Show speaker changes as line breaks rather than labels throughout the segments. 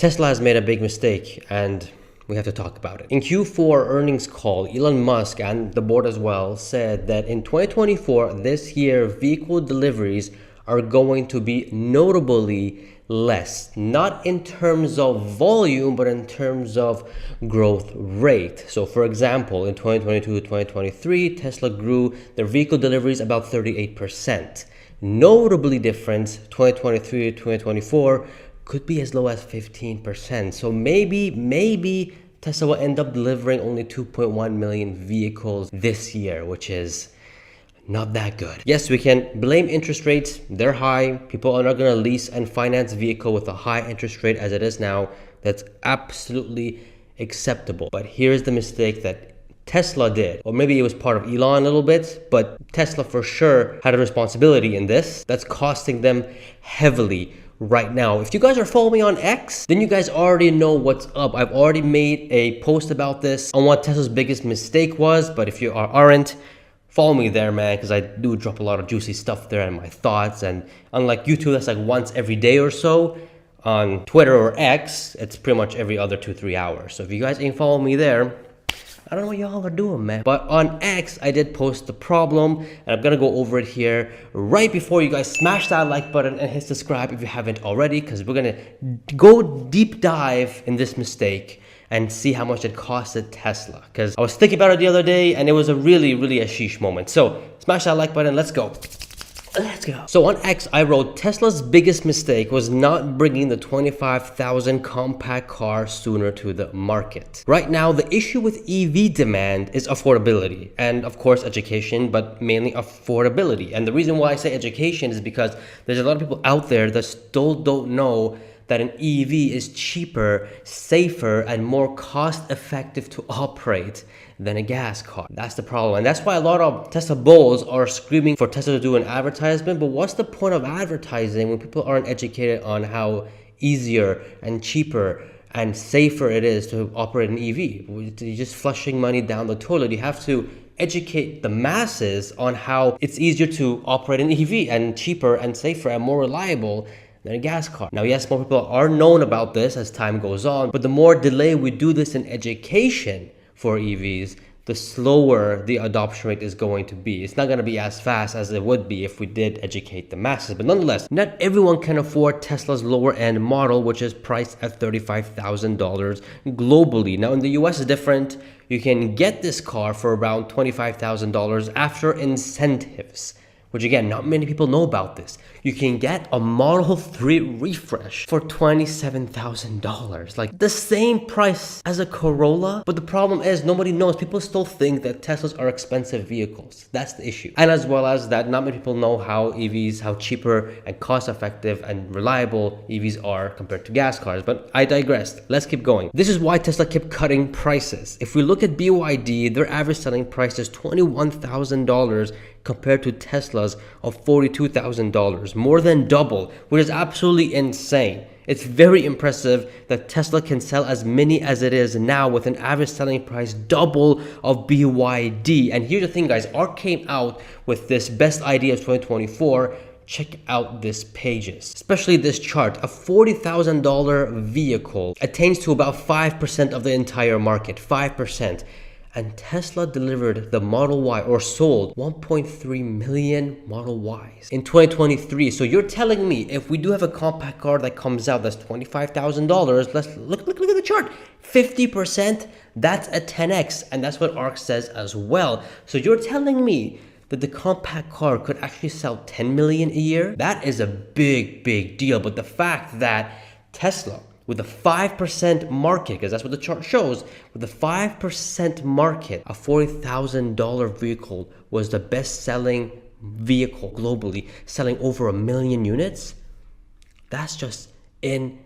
Tesla has made a big mistake and we have to talk about it. In Q4 earnings call, Elon Musk and the board as well said that in 2024, this year, vehicle deliveries are going to be notably less, not in terms of volume, but in terms of growth rate. So for example, in 2022 to 2023, Tesla grew their vehicle deliveries about 38%. Notably different, 2023 to 2024 could be as low as 15%. So maybe Tesla will end up delivering only 2.1 million vehicles this year, which is not that good. Yes, we can blame interest rates. They're high. People are not going to lease and finance vehicle with a high interest rate as it is now. That's absolutely acceptable. But here's the mistake that Tesla did, or maybe it was part of Elon a little bit, but Tesla for sure had a responsibility in this. That's costing them heavily right now. If you guys are following me on X, then you guys already know what's up. I've already made a post about this on what Tesla's biggest mistake was, but if you aren't, follow me there, man, because I do drop a lot of juicy stuff there and my thoughts. And unlike YouTube, that's like once every day or so. On Twitter or X, it's pretty much every other 2-3 hours. So if you guys ain't following me there, I don't know what y'all are doing, man. But on X, I did post the problem, and I'm gonna go over it here right before you guys smash that like button and hit subscribe if you haven't already, because we're gonna go deep dive in this mistake and see how much it costed Tesla. Because I was thinking about it the other day, and it was a really a sheesh moment. So smash that like button, let's go. Let's go. So on X, I wrote, Tesla's biggest mistake was not bringing the 25,000 compact car sooner to the market. Right now, the issue with EV demand is affordability and of course education, but mainly affordability. And the reason why I say education is because there's a lot of people out there that still don't know that an EV is cheaper, safer, and more cost-effective to operate than a gas car. That's the problem. And that's why a lot of Tesla bulls are screaming for Tesla to do an advertisement. But what's the point of advertising when people aren't educated on how easier and cheaper and safer it is to operate an EV? You're just flushing money down the toilet. You have to educate the masses on how it's easier to operate an EV and cheaper and safer and more reliable than a gas car. Now, yes, more people are known about this as time goes on, but the more delay we do this in education for EVs, the slower the adoption rate is going to be. It's not going to be as fast as it would be if we did educate the masses. But nonetheless, not everyone can afford Tesla's lower end model, which is priced at $35,000 globally. Now in the US it's different. You can get this car for around $25,000 after incentives, which again, not many people know about this. You can get a Model 3 refresh for $27,000, like the same price as a Corolla. But the problem is nobody knows. People still think that Teslas are expensive vehicles. That's the issue. And as well as that, not many people know how EVs, how cheaper and cost effective and reliable EVs are compared to gas cars. But I digressed. Let's keep going. This is why Tesla kept cutting prices. If we look at BYD, their average selling price is $21,000 compared to Tesla's of $42,000, more than double, which is absolutely insane. It's very impressive that Tesla can sell as many as it is now with an average selling price double of BYD. And here's the thing, guys, ARK came out with this best idea of 2024. Check out this pages, especially this chart. A $40,000 vehicle attains to about 5% of the entire market, 5%. And Tesla delivered the Model Y, or sold 1.3 million Model Ys in 2023. So you're telling me if we do have a compact car that comes out that's $25,000, let's look at the chart. 50%, that's a 10x, and that's what ARK says as well. So you're telling me that the compact car could actually sell 10 million a year? That is a big deal. But the fact that Tesla, with a 5% market, because that's what the chart shows, with a 5% market, a $40,000 vehicle was the best-selling vehicle globally, selling over 1 million units. That's just insane.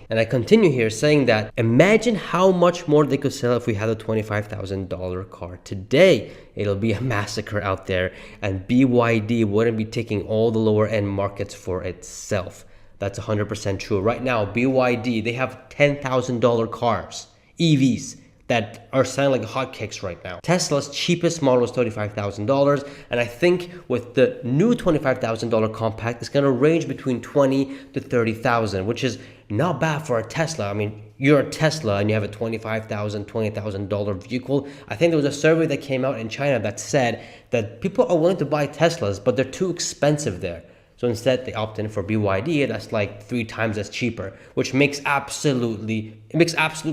And I continue here saying that imagine how much more they could sell if we had a $25,000 car today. It'll be a massacre out there, and BYD wouldn't be taking all the lower end markets for itself. That's 100% true. Right now, BYD, they have $10,000 cars, EVs, that are selling like hotcakes right now. Tesla's cheapest model is $35,000, and I think with the new $25,000 compact, it's gonna range between $20,000 to $30,000, which is not bad for a Tesla. I mean, you're a Tesla and you have a $25,000, $20,000 vehicle. I think there was a survey that came out in China that said that people are willing to buy Teslas, but they're too expensive there. So instead, they opt in for BYD. That's like 3 times as cheaper, which makes absolute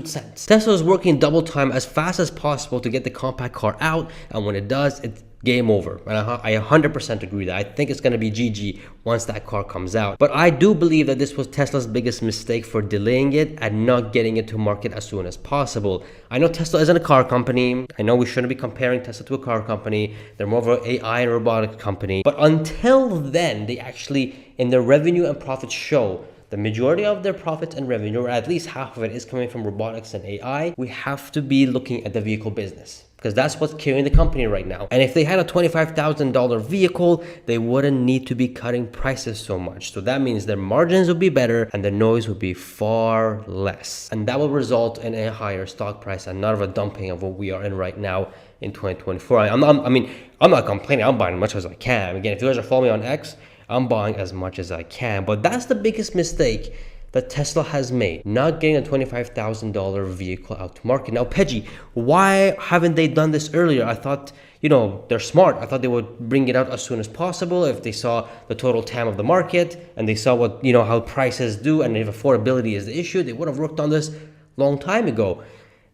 sense. Tesla is working double time as fast as possible to get the compact car out, and when it does, it's game over. And I 100% agree that I think it's going to be GG once that car comes out. But I do believe that this was Tesla's biggest mistake for delaying it and not getting it to market as soon as possible. I know Tesla isn't a car company. I know we shouldn't be comparing Tesla to a car company. They're more of an AI and robotics company. But until then, they actually, in their revenue and profits show, the majority of their profits and revenue, or at least half of it, is coming from robotics and AI. We have to be looking at the vehicle business, because that's what's carrying the company right now. And if they had a $25,000 vehicle, they wouldn't need to be cutting prices so much. So that means their margins would be better and the noise would be far less. And that will result in a higher stock price and not of a dumping of what we are in right now in 2024. I'm not complaining. I'm buying as much as I can. Again, if you guys are following me on X, I'm buying as much as I can. But that's the biggest mistake that Tesla has made, not getting a $25,000 vehicle out to market. Now, Pejjy, why haven't they done this earlier? I thought, they're smart. I thought they would bring it out as soon as possible if they saw the total TAM of the market and they saw what, how prices do, and if affordability is the issue, they would have worked on this long time ago.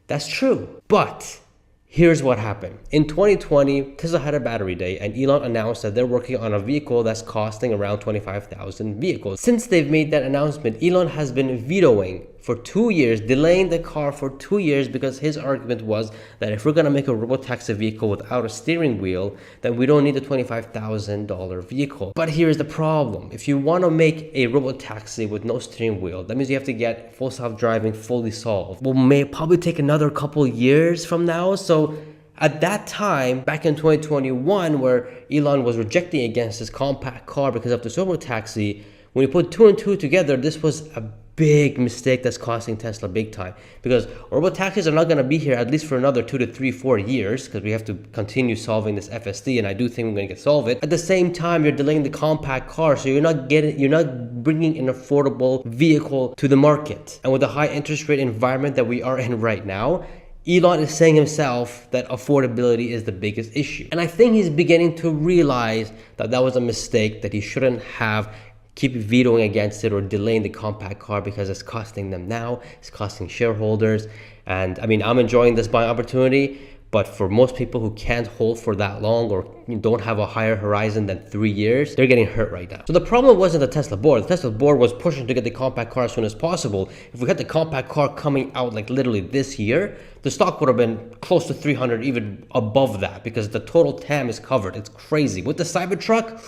That's true. But here's what happened. In 2020, Tesla had a battery day and Elon announced that they're working on a vehicle that's costing around 25,000 vehicles. Since they've made that announcement, Elon has been vetoing for 2 years, delaying the car for 2 years, because his argument was that if we're gonna make a robotaxi vehicle without a steering wheel, then we don't need a $25,000 vehicle. But here's the problem. If you wanna make a robotaxi with no steering wheel, that means you have to get full self-driving fully solved. Well, may probably take another couple years from now. So at that time, back in 2021, where Elon was rejecting against his compact car because of the robotaxi, when you put 2 and 2 together, this was a big mistake that's costing Tesla big time, because robotaxis are not going to be here at least for another 2 to 3, 4 years, because we have to continue solving this FSD, and I do think we're going to solve it. At the same time, you're delaying the compact car, so you're not bringing an affordable vehicle to the market. And with the high interest rate environment that we are in right now, Elon is saying himself that affordability is the biggest issue. And I think he's beginning to realize that that was a mistake, that he shouldn't have keep vetoing against it or delaying the compact car, because it's costing them now, it's costing shareholders. And I'm enjoying this buying opportunity, but for most people who can't hold for that long or don't have a higher horizon than 3 years, they're getting hurt right now. So the problem wasn't the Tesla board. The Tesla board was pushing to get the compact car as soon as possible. If we had the compact car coming out like literally this year, the stock would have been close to 300, even above that, because the total TAM is covered. It's crazy. With the Cybertruck,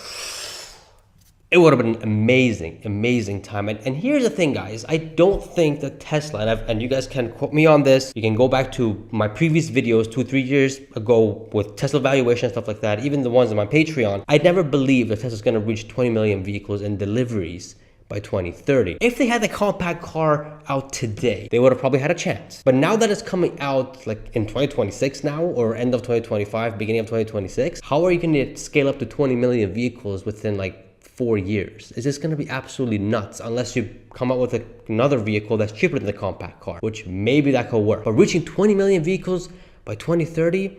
it would have been an amazing time. And here's the thing, guys. I don't think that Tesla, and you guys can quote me on this. You can go back to my previous videos 2-3 years ago with Tesla valuation and stuff like that, even the ones on my Patreon. I never believed that Tesla's going to reach 20 million vehicles in deliveries by 2030. If they had the compact car out today, they would have probably had a chance. But now that it's coming out like in 2026 now, or end of 2025, beginning of 2026, how are you going to scale up to 20 million vehicles within like 4 years? Is this going to be absolutely nuts, unless you come out with another vehicle that's cheaper than the compact car, which maybe that could work. But reaching 20 million vehicles by 2030,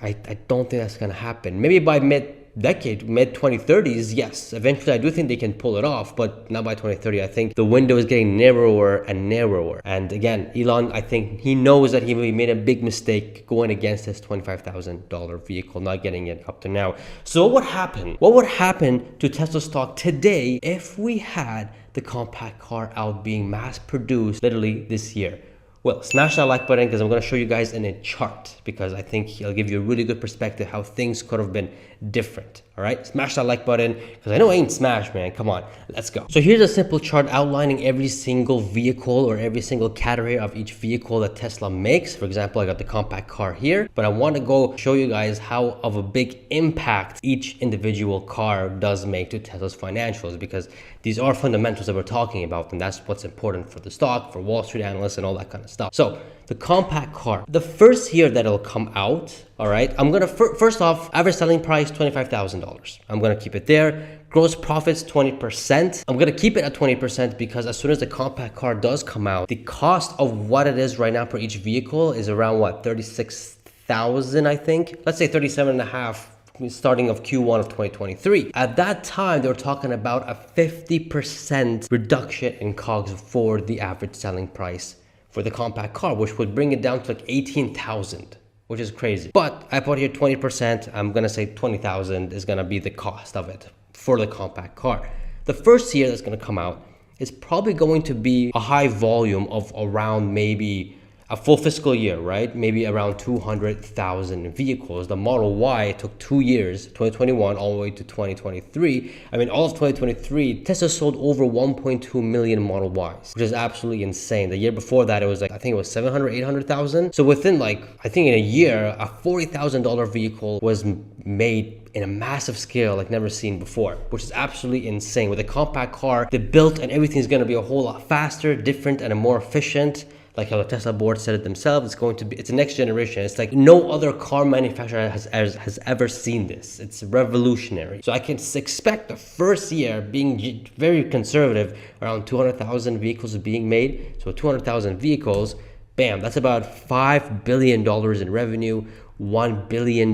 I don't think that's going to happen. Maybe by mid-decade, mid-2030s, yes. Eventually, I do think they can pull it off, but not by 2030. I think the window is getting narrower and narrower. And again, Elon, I think he knows that he made a big mistake going against his $25,000 vehicle, not getting it up to now. So what would happen? What would happen to Tesla stock today if we had the compact car out being mass-produced literally this year? Well, smash that like button, because I'm going to show you guys in a chart, because I think it'll give you a really good perspective how things could have been different. All right, smash that like button, because I know I ain't smashed, man. Come on, let's go. So here's a simple chart outlining every single vehicle or every single category of each vehicle that Tesla makes. For example, I got the compact car here, but I want to go show you guys how of a big impact each individual car does make to Tesla's financials, because these are fundamentals that we're talking about, and that's what's important for the stock, for Wall Street analysts, and all that kind of stuff. So the compact car, the first year that it'll come out, all right, I'm gonna first off, average selling price $25,000. I'm gonna keep it there. Gross profits 20%. I'm gonna keep it at 20% because as soon as the compact car does come out, the cost of what it is right now per each vehicle is around what, 36,000, I think. Let's say 37.5. Starting of Q1 of 2023. At that time, they were talking about a 50% reduction in COGS for the average selling price for the compact car, which would bring it down to like 18,000, which is crazy. But I put here 20%. I'm gonna say 20,000 is gonna be the cost of it for the compact car. The first year that's gonna come out is probably going to be a high volume of around maybe a full fiscal year, right? Maybe around 200,000 vehicles. The Model Y took 2 years, 2021 all the way to 2023. I mean, all of 2023, Tesla sold over 1.2 million Model Ys, which is absolutely insane. The year before that, it was like, I think it was 700, 800,000. So within like, I think in a year, a $40,000 vehicle was made in a massive scale like never seen before, which is absolutely insane. With a compact car, the built and everything's gonna be a whole lot faster, different, and more efficient. Like how the Tesla board said it themselves, it's a next generation. It's like no other car manufacturer has ever seen this. It's revolutionary. So I can expect the first year being very conservative, around 200,000 vehicles being made. So 200,000 vehicles, bam, that's about $5 billion in revenue, $1 billion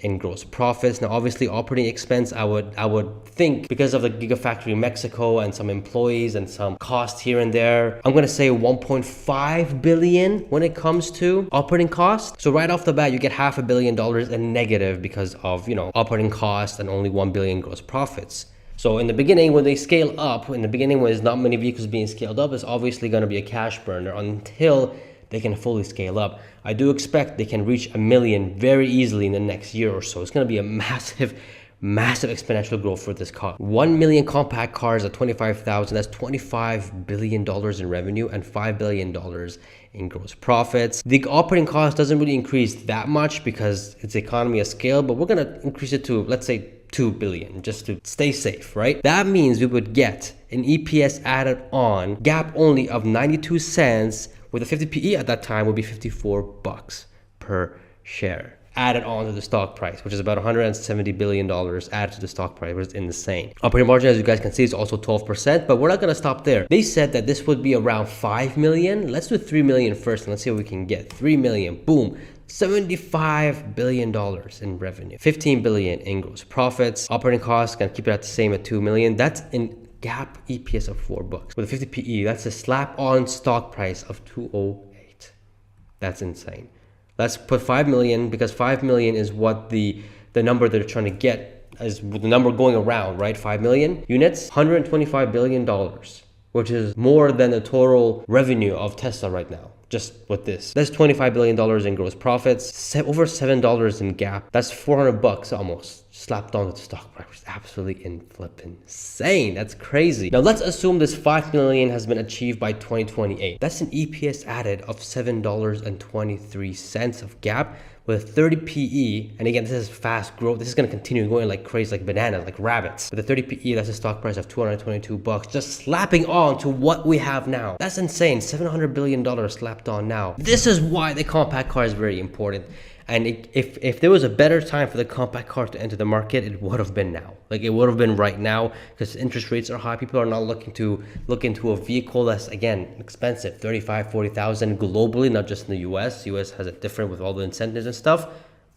in gross profits. Now, obviously, operating expense, I would think because of the Gigafactory Mexico and some employees and some cost here and there, I'm gonna say 1.5 billion when it comes to operating costs. So right off the bat, you get $500 million in negative because of, operating costs and only 1 billion gross profits. So in the beginning, when they scale up, when there's not many vehicles being scaled up, it's obviously gonna be a cash burner until they can fully scale up. I do expect they can reach 1 million very easily in the next year or so. It's going to be a massive exponential growth for this car. 1 million compact cars at 25,000, that's $25 billion in revenue and $5 billion in gross profits. The operating cost doesn't really increase that much because it's economy of scale, but we're going to increase it to, let's say, 2 billion just to stay safe, right? That means we would get an EPS added on, gap only of 92 cents. With a 50 PE at that time would be $54 per share added on to the stock price, which is about $170 billion added to the stock price, which is insane. Operating margin, as you guys can see, is also 12%, but we're not gonna stop there. They said that this would be around 5 million. Let's do 3 million first, and let's see what we can get. 3 million, boom. $75 billion in revenue, 15 billion in gross profits. Operating costs, gonna keep it at the same at 2 million. That's in gap EPS of $4. With a 50 PE, that's a slap on stock price of 208. That's insane. Let's put 5 million because 5 million is what the number they're trying to get is the number going around, right? 5 million units, $125 billion, which is more than the total revenue of Tesla right now. Just with this, that's $25 billion in gross profits, over $7 in gap. That's $400 almost slapped onto the stock price, which is absolutely insane. That's crazy. Now let's assume this 5 million has been achieved by 2028. That's an EPS added of $7.23 of gap with 30 PE. And again, this is fast growth. This is going to continue going like crazy, like bananas, like rabbits. With a 30 PE, that's a stock price of $222, just slapping on to what we have now. That's insane. $700 billion slapped on now. This is why the compact car is very important. And if there was a better time for the compact car to enter the market, it would have been now. Like it would have been right now because interest rates are high. People are not looking to look into a vehicle that's, again, expensive, 35, 40,000 globally, not just in the US. US has it different with all the incentives and stuff.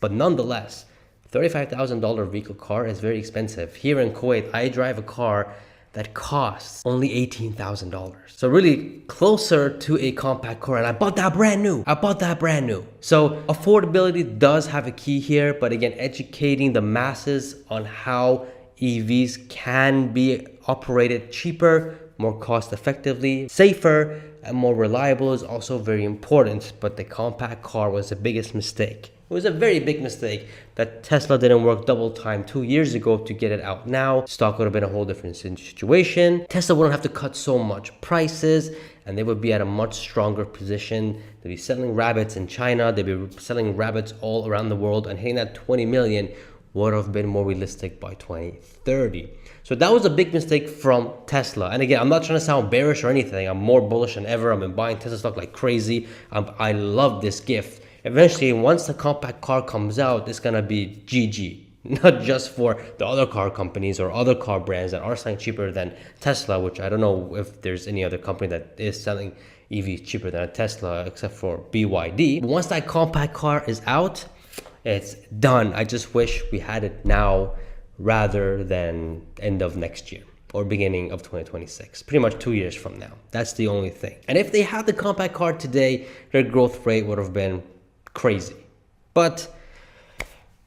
But nonetheless, $35,000 vehicle car is very expensive. Here in Kuwait, I drive a car that costs only $18,000. So really closer to a compact car, and I bought that brand new. So affordability does have a key here, but again, educating the masses on how EVs can be operated cheaper, more cost effectively, safer, and more reliable is also very important. But the compact car was the biggest mistake. It was a very big mistake that Tesla didn't work double time 2 years ago to get it out now. Stock would have been a whole different situation. Tesla wouldn't have to cut so much prices and they would be at a much stronger position. They'd be selling rabbits in China. They'd be selling rabbits all around the world, and hitting that 20 million would have been more realistic by 2030. So that was a big mistake from Tesla. And again, I'm not trying to sound bearish or anything. I'm more bullish than ever. I've been buying Tesla stock like crazy. I love this gift. Eventually, once the compact car comes out, it's gonna be GG. Not just for the other car companies or other car brands that are selling cheaper than Tesla, which I don't know if there's any other company that is selling EVs cheaper than a Tesla except for BYD. But once that compact car is out, it's done. I just wish we had it now rather than end of next year or beginning of 2026, pretty much 2 years from now. That's the only thing. And if they had the compact car today, their growth rate would have been crazy. But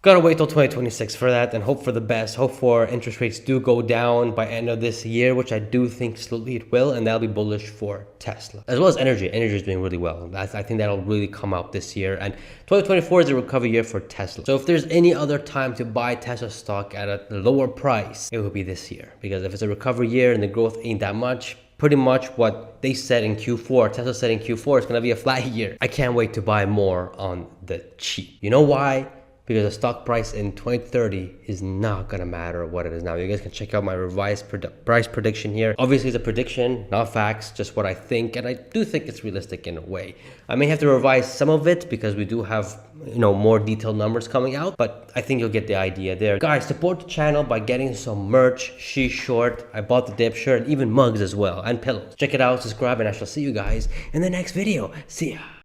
gotta wait till 2026 for that and hope for the best. Hope for interest rates do go down by end of this year, which I do think slowly it will, and that'll be bullish for Tesla. As well as energy. Energy is doing really well. I think that'll really come out this year. And 2024 is a recovery year for Tesla. So if there's any other time to buy Tesla stock at a lower price, it will be this year. Because if it's a recovery year and the growth ain't that much, pretty much what they said in Q4, Tesla said in Q4, it's gonna be a flat year. I can't wait to buy more on the cheap. You know why? Because the stock price in 2030 is not gonna matter what it is now. You guys can check out my revised price prediction here. Obviously, it's a prediction, not facts, just what I think, and I do think it's realistic in a way. I may have to revise some of it because we do have, more detailed numbers coming out, but I think you'll get the idea there. Guys, support the channel by getting some merch. She's short. I bought the dip shirt, even mugs as well, and pillows. Check it out, subscribe, and I shall see you guys in the next video. See ya.